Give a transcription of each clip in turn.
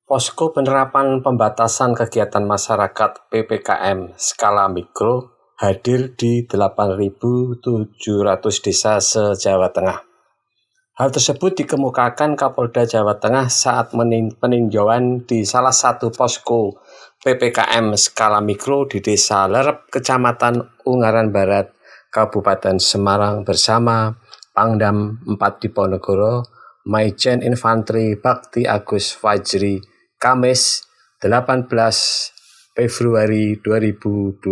Posko penerapan pembatasan kegiatan masyarakat PPKM skala mikro hadir di 8.700 desa se-Jawa Tengah. Hal tersebut dikemukakan Kapolda Jawa Tengah saat peninjauan di salah satu posko PPKM skala mikro di Desa Lerep, Kecamatan Ungaran Barat, Kabupaten Semarang bersama Pangdam 4 Diponegoro, Maijen Infantri Bakti Agus Fajri, Kamis 18 Februari 2021.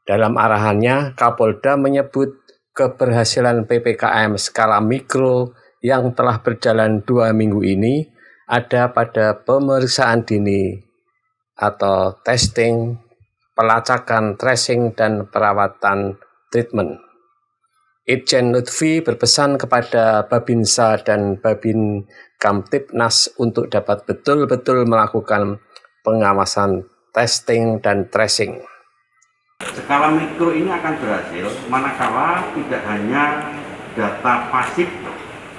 Dalam arahannya, Kapolda menyebut keberhasilan PPKM skala mikro yang telah berjalan 2 minggu ini ada pada pemeriksaan dini atau testing, pelacakan, tracing, dan perawatan treatment. Irjen Lutfi berpesan kepada Babinsa dan Babin Kamtibnas untuk dapat betul-betul melakukan pengawasan testing dan tracing. Skala mikro ini akan berhasil manakala tidak hanya data pasif,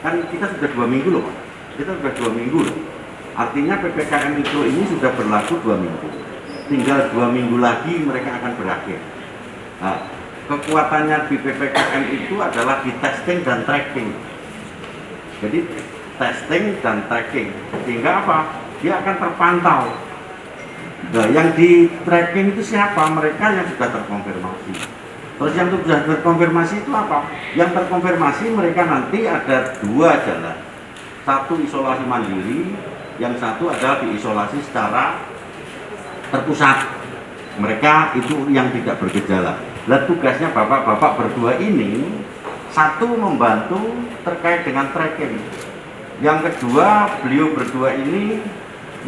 kan kita sudah 2 minggu loh, kita sudah 2 minggu loh. Artinya PPKM mikro ini sudah berlaku 2 minggu, tinggal 2 minggu lagi mereka akan berakhir. Nah, kekuatannya di PPKM itu adalah di testing dan tracking. Jadi testing dan tracking, sehingga apa? Dia akan terpantau. Nah, yang di tracking itu siapa? Mereka yang sudah terkonfirmasi. Terus yang sudah terkonfirmasi itu apa? Yang terkonfirmasi mereka nanti ada 2 jalan. Satu isolasi mandiri, yang satu adalah diisolasi secara terpusat. Mereka itu yang tidak bergejala. Nah, tugasnya bapak-bapak berdua ini, satu membantu terkait dengan tracking. Yang kedua, beliau berdua ini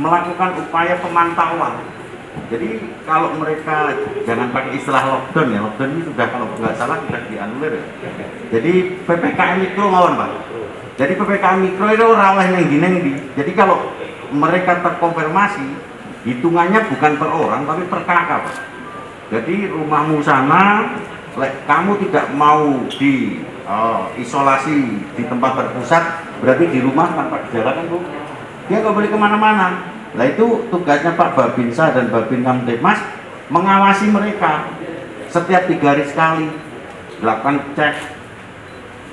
melakukan upaya pemantauan. Jadi kalau mereka, jangan pakai istilah lockdown ya, lockdown ini sudah, kalau nggak salah sudah dianulir ya. Jadi PPKM mikro mawon Pak. Jadi PPKM mikro itu raweh yang gini. Jadi kalau mereka terkonfirmasi, hitungannya bukan per orang tapi per kakak Pak. Jadi rumahmu sana, kamu tidak mau di isolasi di tempat terpusat, berarti di rumah tanpa gejala kan Bu? Dia nggak boleh kemana-mana. Nah itu tugasnya Pak Babinsa dan Babin Kamtibmas mengawasi mereka setiap 3 hari sekali, dilakukan cek,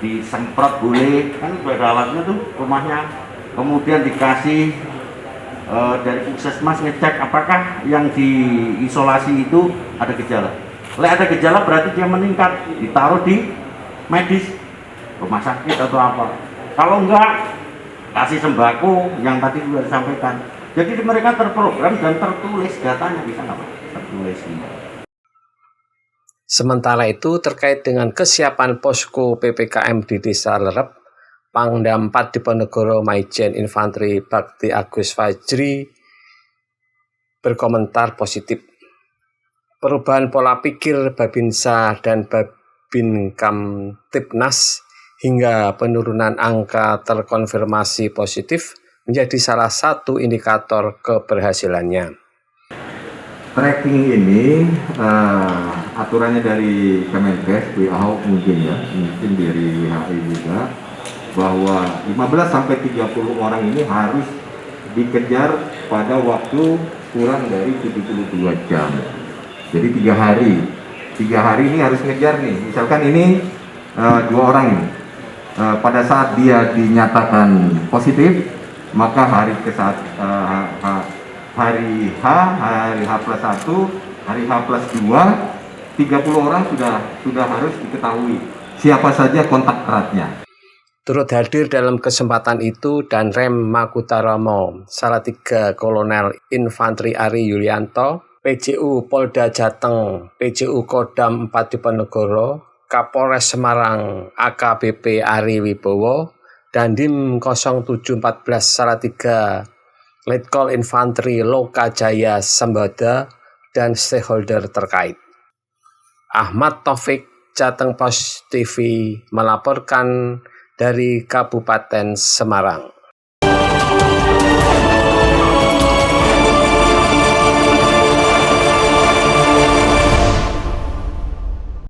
disemprot boleh, kan sudah ada alatnya tuh rumahnya. Kemudian dikasih dari puskesmas ngecek apakah yang diisolasi itu ada gejala. Kalau ada gejala berarti dia meningkat, ditaruh di medis, rumah sakit atau apa. Kalau enggak, kasih sembako yang tadi sudah disampaikan. Jadi mereka terprogram dan tertulis datanya, bisa nggak Pak? Tertulis. Sementara itu terkait dengan kesiapan posko PPKM di Desa Lerep, Pangdam 4 Diponegoro Maijen Infantri Bakti Agus Fajri berkomentar positif. Perubahan pola pikir Babinsa dan Babin Kamtibnas hingga penurunan angka terkonfirmasi positif menjadi salah satu indikator keberhasilannya. Tracking ini aturannya dari Kemenkes, WHO mungkin dari WHO juga, bahwa 15-30 orang ini harus dikejar pada waktu kurang dari 72 jam. Jadi 3 hari ini harus ngejar nih. Misalkan ini 2 orang ini, pada saat dia dinyatakan positif, maka hari H+1, hari H+2, 30 orang sudah harus diketahui siapa saja kontak eratnya. Turut hadir dalam kesempatan itu Danrem Makutaromo, Salatiga Kolonel Infantri Ari Yulianto, PJU Polda Jateng, PJU Kodam 4 Diponegoro, Kapolres Semarang AKBP Ari Wibowo, Dandim 0714 Salatiga Letkol Infantri Lokajaya Sembada, dan stakeholder terkait. Ahmad Taufik, Jateng Post TV melaporkan dari Kabupaten Semarang.